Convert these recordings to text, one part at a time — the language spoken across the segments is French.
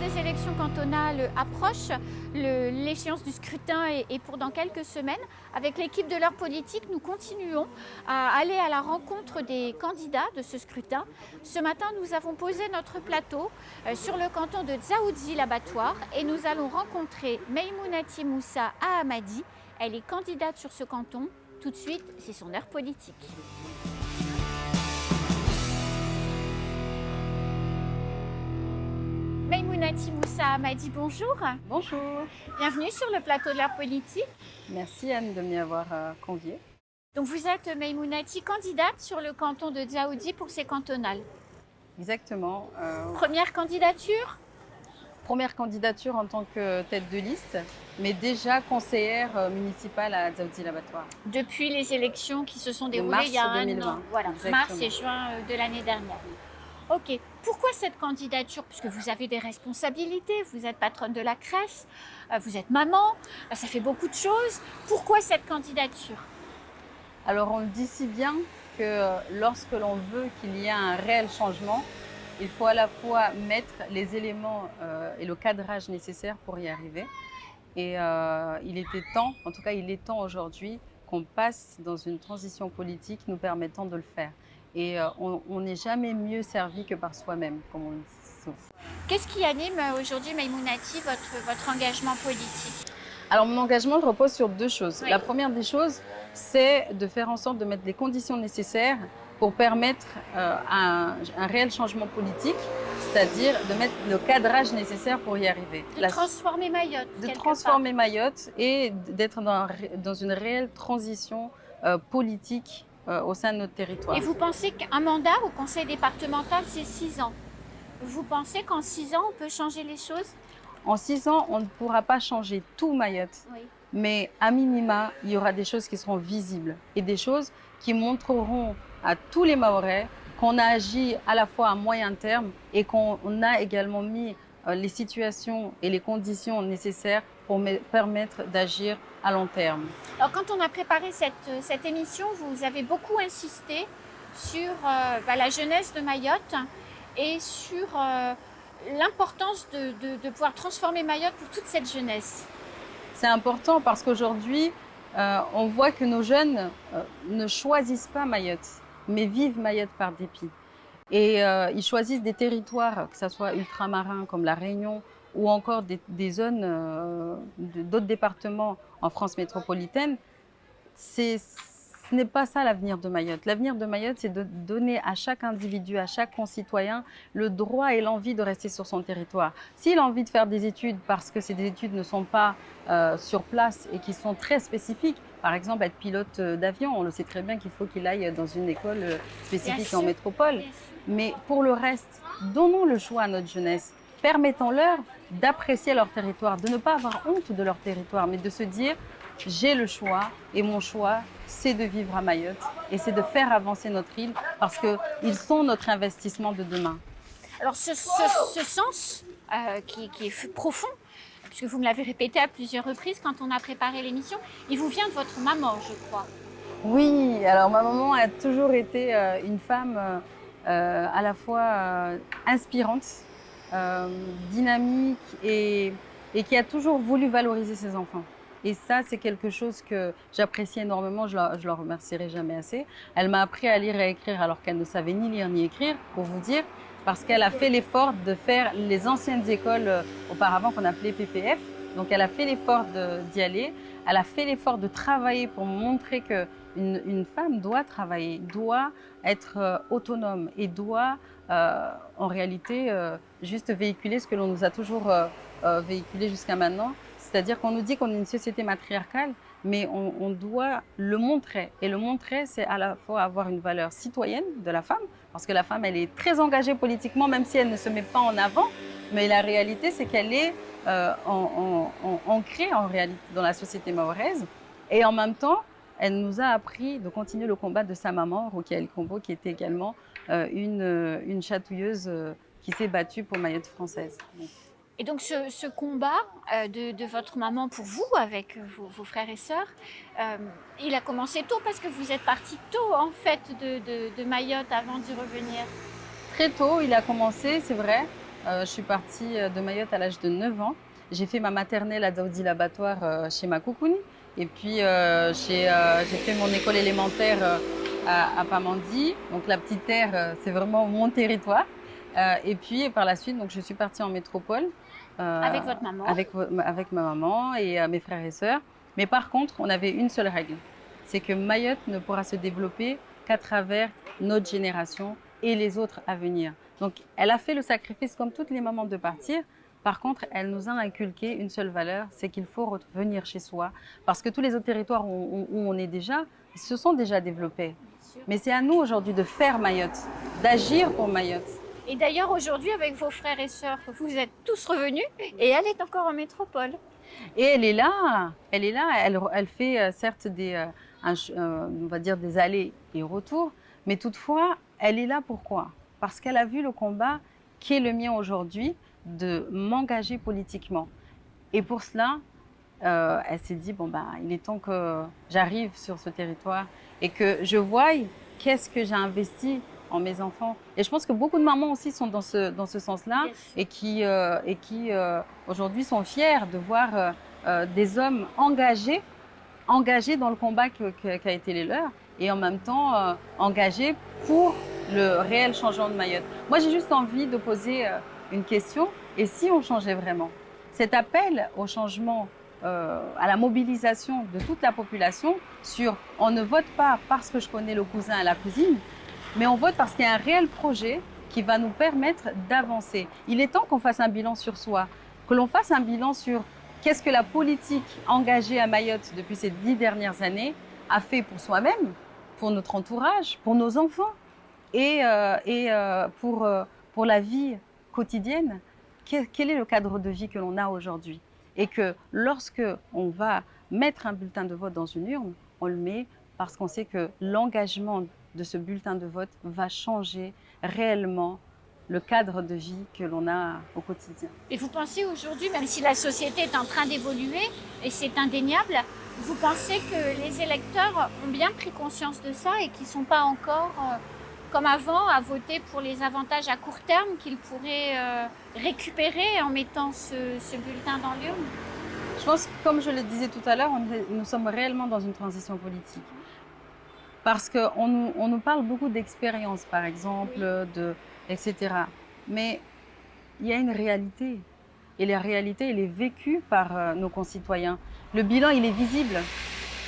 des élections cantonales approche, l'échéance du scrutin est pour dans quelques semaines. Avec l'équipe de l'heure politique, nous continuons à aller à la rencontre des candidats de ce scrutin. Ce matin, nous avons posé notre plateau sur le canton de Dzaoudzi-l'Abattoir et nous allons rencontrer Maïmounati Moussa Ahamadi. Elle est candidate sur ce canton. Tout de suite, c'est son heure politique. Maïmounati Moussa Ahamadi, bonjour. Bonjour. Bienvenue sur le plateau de l'heure politique. Merci Anne de m'y avoir conviée. Donc vous êtes Maïmounati, candidate sur le canton de Dzaoudzi pour ces cantonales. Exactement. Première candidature? Première candidature en tant que tête de liste, mais déjà conseillère municipale à Dzaoudzi-l'Abattoir. Depuis les élections qui se sont déroulées mars il y a 2020, un an. Voilà, exactement. mars et juin de l'année dernière. Ok. Pourquoi cette candidature? Puisque vous avez des responsabilités, vous êtes patronne de la crèche, vous êtes maman, ça fait beaucoup de choses. Pourquoi cette candidature? Alors on le dit si bien que lorsque l'on veut qu'il y ait un réel changement, il faut à la fois mettre les éléments et le cadrage nécessaires pour y arriver. Et il était temps, en tout cas il est temps aujourd'hui, qu'on passe dans une transition politique nous permettant de le faire. Et on n'est jamais mieux servi que par soi-même, comme on le dit souvent. Qu'est-ce qui anime aujourd'hui, Maïmounati, votre engagement politique? Alors mon engagement repose sur deux choses. Oui. La première des choses, c'est de faire en sorte de mettre les conditions nécessaires pour permettre un réel changement politique, c'est-à-dire de mettre le cadrage nécessaire pour y arriver. De transformer Mayotte. De transformer Mayotte et d'être dans une réelle transition politique au sein de notre territoire. Et vous pensez qu'un mandat au conseil départemental, c'est 6 ans. Vous pensez qu'en 6 ans, on peut changer les choses? En 6 ans, on ne pourra pas changer tout Mayotte. Oui. Mais à minima, il y aura des choses qui seront visibles et des choses qui montreront à tous les Mahorais qu'on a agi à la fois à moyen terme et qu'on a également mis les situations et les conditions nécessaires pour permettre d'agir à long terme. Alors quand on a préparé cette émission, vous avez beaucoup insisté sur la jeunesse de Mayotte et sur l'importance de pouvoir transformer Mayotte pour toute cette jeunesse. C'est important parce qu'aujourd'hui, on voit que nos jeunes ne choisissent pas Mayotte, mais vivent Mayotte par dépit. Et ils choisissent des territoires, que ce soit ultramarins comme la Réunion ou encore des zones d'autres départements en France métropolitaine. Ce n'est pas ça l'avenir de Mayotte. L'avenir de Mayotte, c'est de donner à chaque individu, à chaque concitoyen, le droit et l'envie de rester sur son territoire. S'il a envie de faire des études parce que ces études ne sont pas sur place et qui sont très spécifiques, par exemple être pilote d'avion, on le sait très bien qu'il faut qu'il aille dans une école spécifique en métropole. Mais pour le reste, donnons le choix à notre jeunesse. Permettons-leur d'apprécier leur territoire, de ne pas avoir honte de leur territoire, mais de se dire j'ai le choix et mon choix, c'est de vivre à Mayotte et c'est de faire avancer notre île parce qu'ils sont notre investissement de demain. Alors ce sens qui est profond, puisque vous me l'avez répété à plusieurs reprises quand on a préparé l'émission, il vous vient de votre maman, je crois. Oui, alors ma maman a toujours été une femme à la fois inspirante, dynamique et qui a toujours voulu valoriser ses enfants. Et ça, c'est quelque chose que j'apprécie énormément, je leur remercierai jamais assez. Elle m'a appris à lire et à écrire alors qu'elle ne savait ni lire ni écrire, pour vous dire, parce qu'elle a fait l'effort de faire les anciennes écoles auparavant qu'on appelait PPF. Donc elle a fait l'effort d'y aller, elle a fait l'effort de travailler pour montrer qu'une femme doit travailler, doit être autonome et doit en réalité juste véhiculer ce que l'on nous a toujours véhiculé jusqu'à maintenant. C'est-à-dire qu'on nous dit qu'on est une société matriarcale, mais on doit le montrer. Et le montrer, c'est à la fois avoir une valeur citoyenne de la femme, parce que la femme, elle est très engagée politiquement, même si elle ne se met pas en avant. Mais la réalité, c'est qu'elle est ancrée en réalité dans la société mahoraise. Et en même temps, elle nous a appris de continuer le combat de sa maman, Rokia El Combo, qui était également une chatouilleuse qui s'est battue pour Mayotte française. Et donc ce combat de votre maman pour vous, avec vos frères et sœurs, il a commencé tôt parce que vous êtes partis tôt en fait de Mayotte avant d'y revenir. Très tôt, il a commencé, c'est vrai. Je suis partie de Mayotte à l'âge de 9 ans. J'ai fait ma maternelle à Daoudi l'abattoir chez Makoukouni. Et puis j'ai fait mon école élémentaire à Pamandzi. Donc la petite terre, c'est vraiment mon territoire. Et puis par la suite, donc, je suis partie en métropole. Avec votre maman? Avec ma maman et mes frères et sœurs. Mais par contre, on avait une seule règle. C'est que Mayotte ne pourra se développer qu'à travers notre génération et les autres à venir. Donc, elle a fait le sacrifice comme toutes les mamans de partir. Par contre, elle nous a inculqué une seule valeur, c'est qu'il faut revenir chez soi. Parce que tous les autres territoires où on est déjà, se sont déjà développés. Mais c'est à nous aujourd'hui de faire Mayotte, d'agir pour Mayotte. Et d'ailleurs, aujourd'hui, avec vos frères et sœurs, vous êtes tous revenus et elle est encore en métropole. Et elle est là, elle fait certes on va dire des allers et retours, mais toutefois, elle est là pourquoi? Parce qu'elle a vu le combat qui est le mien aujourd'hui de m'engager politiquement. Et pour cela, elle s'est dit, bon, ben, il est temps que j'arrive sur ce territoire et que je voie qu'est-ce que j'ai investi en mes enfants. Et je pense que beaucoup de mamans aussi sont dans ce sens-là et qui aujourd'hui sont fiers de voir des hommes engagés dans le combat qui a été les leurs et en même temps engagés pour le réel changement de Mayotte. Moi, j'ai juste envie de poser une question. Et si on changeait vraiment? Cet appel au changement, à la mobilisation de toute la population sur on ne vote pas parce que je connais le cousin et la cousine, mais on vote parce qu'il y a un réel projet qui va nous permettre d'avancer. Il est temps qu'on fasse un bilan sur soi, que l'on fasse un bilan sur qu'est-ce que la politique engagée à Mayotte depuis ces 10 dernières années a fait pour soi-même, pour notre entourage, pour nos enfants et pour la vie quotidienne. Quel est le cadre de vie que l'on a aujourd'hui? Et que lorsque on va mettre un bulletin de vote dans une urne, on le met parce qu'on sait que l'engagement de ce bulletin de vote va changer réellement le cadre de vie que l'on a au quotidien. Et vous pensez aujourd'hui, même si la société est en train d'évoluer, et c'est indéniable, vous pensez que les électeurs ont bien pris conscience de ça et qu'ils ne sont pas encore, comme avant, à voter pour les avantages à court terme qu'ils pourraient récupérer en mettant ce bulletin dans l'urne? Je pense que, comme je le disais tout à l'heure, nous sommes réellement dans une transition politique. Parce qu'on nous parle beaucoup d'expérience, par exemple, etc. Mais il y a une réalité. Et la réalité, elle est vécue par nos concitoyens. Le bilan, il est visible.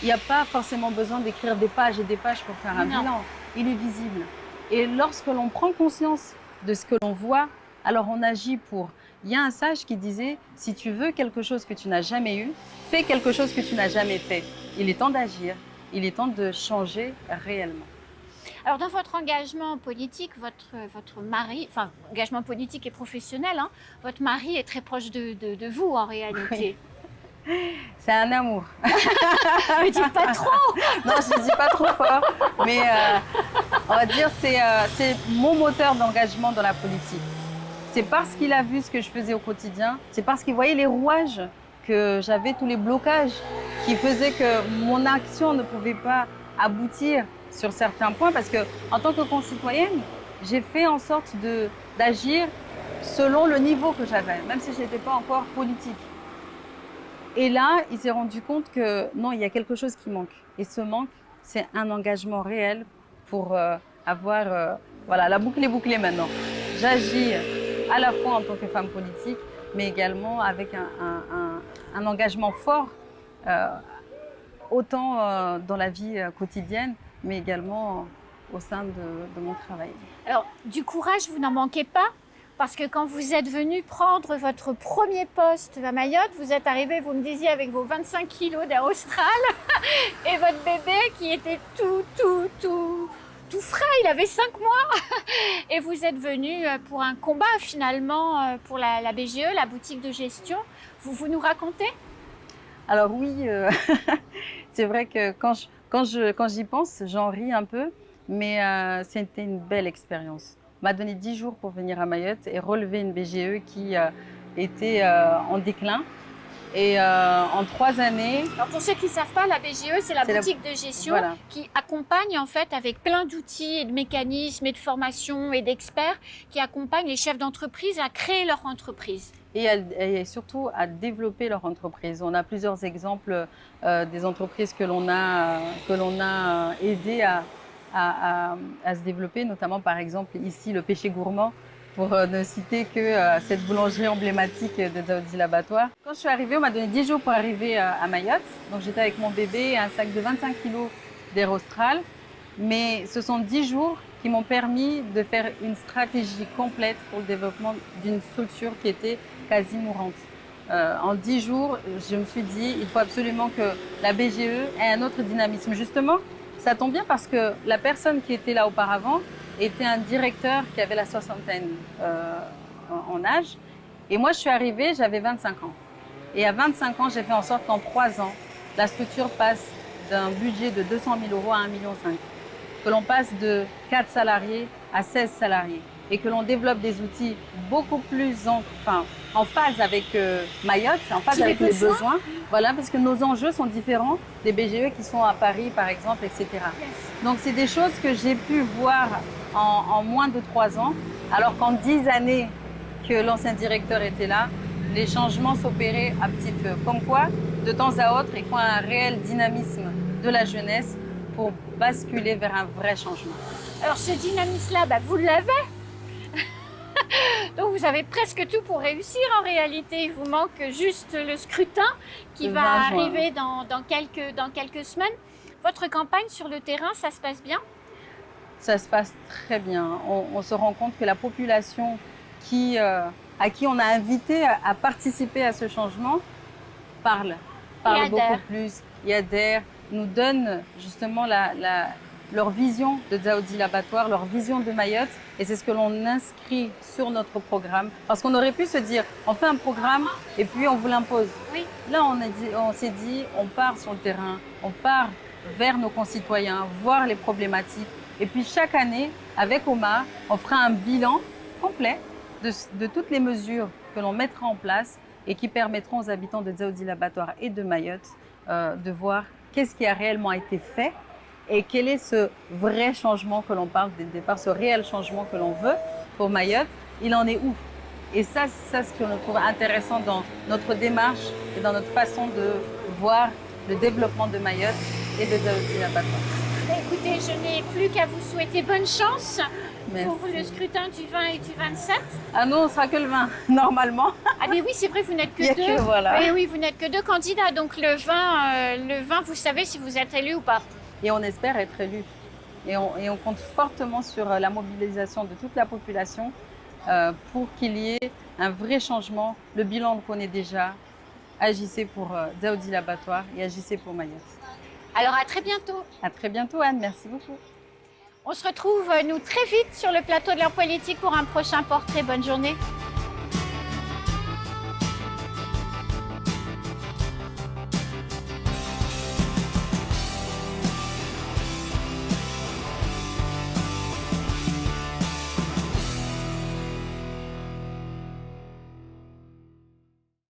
Il n'y a pas forcément besoin d'écrire des pages et des pages pour faire un bilan. Il est visible. Et lorsque l'on prend conscience de ce que l'on voit, alors on agit pour. Il y a un sage qui disait, si tu veux quelque chose que tu n'as jamais eu, fais quelque chose que tu n'as jamais fait. Il est temps d'agir. Il est temps de changer réellement. Alors dans votre engagement politique, votre mari, enfin engagement politique et professionnel, hein, votre mari est très proche de vous en réalité. Oui. C'est un amour. Mais dites pas trop. Non, je ne dis pas trop fort. Mais on va dire c'est mon moteur d'engagement dans la politique. C'est parce qu'il a vu ce que je faisais au quotidien, c'est parce qu'il voyait les rouages que j'avais, tous les blocages qui faisaient que mon action ne pouvait pas aboutir sur certains points. Parce qu'en tant que concitoyenne, j'ai fait en sorte d'agir selon le niveau que j'avais, même si je n'étais pas encore politique. Et là, il s'est rendu compte que non, il y a quelque chose qui manque. Et ce manque, c'est un engagement réel pour avoir... voilà, la boucle est bouclée maintenant. J'agis à la fois en tant que femme politique, mais également avec un engagement fort, autant dans la vie quotidienne, mais également au sein de mon travail. Alors, du courage, vous n'en manquez pas, parce que quand vous êtes venu prendre votre premier poste à Mayotte, vous êtes arrivé, vous me disiez, avec vos 25 kilos d'un Austral et votre bébé qui était tout frais, il avait 5 mois. Et vous êtes venu pour un combat finalement pour la BGE, la boutique de gestion. Vous nous racontez? Alors oui, c'est vrai que quand j'y pense, j'en ris un peu, mais c'était une belle expérience. On m'a donné 10 jours pour venir à Mayotte et relever une BGE qui était en déclin. Et en 3 années... Alors pour ceux qui ne savent pas, la BGE, c'est la boutique de gestion qui accompagne en fait avec plein d'outils et de mécanismes et de formations et d'experts qui accompagnent les chefs d'entreprise à créer leur entreprise. Et surtout à développer leur entreprise. On a plusieurs exemples des entreprises que l'on a aidées à se développer, notamment par exemple ici le Péché Gourmand, pour ne citer que cette boulangerie emblématique de Dzaoudzi l'Abattoir. Quand je suis arrivée, on m'a donné 10 jours pour arriver à Mayotte. Donc j'étais avec mon bébé et un sac de 25 kg d'air austral. Mais ce sont 10 jours qui m'ont permis de faire une stratégie complète pour le développement d'une structure qui était quasi mourante. En 10 jours, je me suis dit, il faut absolument que la BGE ait un autre dynamisme. Justement, ça tombe bien parce que la personne qui était là auparavant était un directeur qui avait la soixantaine en âge. Et moi, je suis arrivée, j'avais 25 ans. Et à 25 ans, j'ai fait en sorte qu'en 3 ans, la structure passe d'un budget de 200 000 € à 1,5 million. Que l'on passe de 4 salariés à 16 salariés. Et que l'on développe des outils beaucoup plus en phase avec Mayotte, en phase avec les besoins. Voilà, parce que nos enjeux sont différents des BGE qui sont à Paris, par exemple, etc. Donc, c'est des choses que j'ai pu voir en moins de 3 ans, alors qu'en 10 années que l'ancien directeur était là, les changements s'opéraient un petit peu. Comme quoi, de temps à autre, il faut un réel dynamisme de la jeunesse pour basculer vers un vrai changement. Alors, ce dynamisme-là, vous l'avez. Donc vous avez presque tout pour réussir en réalité. Il vous manque juste le scrutin qui va arriver dans quelques semaines. Votre campagne sur le terrain, ça se passe bien? Ça se passe très bien. On se rend compte que la population à qui on a invité à participer à ce changement parle beaucoup plus, y adhère, nous donne justement leur vision de Dzaoudzi l'Abattoir, leur vision de Mayotte. Et c'est ce que l'on inscrit sur notre programme. Parce qu'on aurait pu se dire, on fait un programme et puis on vous l'impose. Oui. Là, on s'est dit, on part sur le terrain, on part vers nos concitoyens, voir les problématiques. Et puis chaque année, avec Omar, on fera un bilan complet de toutes les mesures que l'on mettra en place et qui permettront aux habitants de Dzaoudzi l'Abattoir et de Mayotte de voir qu'est-ce qui a réellement été fait et quel est ce vrai changement que l'on parle dès le départ, ce réel changement que l'on veut pour Mayotte, il en est où? Et ça, c'est ce que l'on trouve intéressant dans notre démarche et dans notre façon de voir le développement de Mayotte et de Dzaoudzi l'Abattoir. Écoutez, je n'ai plus qu'à vous souhaiter bonne chance. Merci. Pour le scrutin du 20 et du 27. Ah non, on sera que le 20, normalement. Ah mais oui, c'est vrai, vous n'êtes que deux. Voilà. Mais oui, vous n'êtes que 2 candidats. Donc le 20, vous savez si vous êtes élu ou pas. Et on espère être élu. Et on compte fortement sur la mobilisation de toute la population pour qu'il y ait un vrai changement. Le bilan qu'on connaît déjà. Agissez pour Dzaoudzi l'Abattoir et agissez pour Mayotte. Alors à très bientôt. À très bientôt Anne, merci beaucoup. On se retrouve, nous, très vite sur le plateau de l'heure politique pour un prochain portrait. Bonne journée.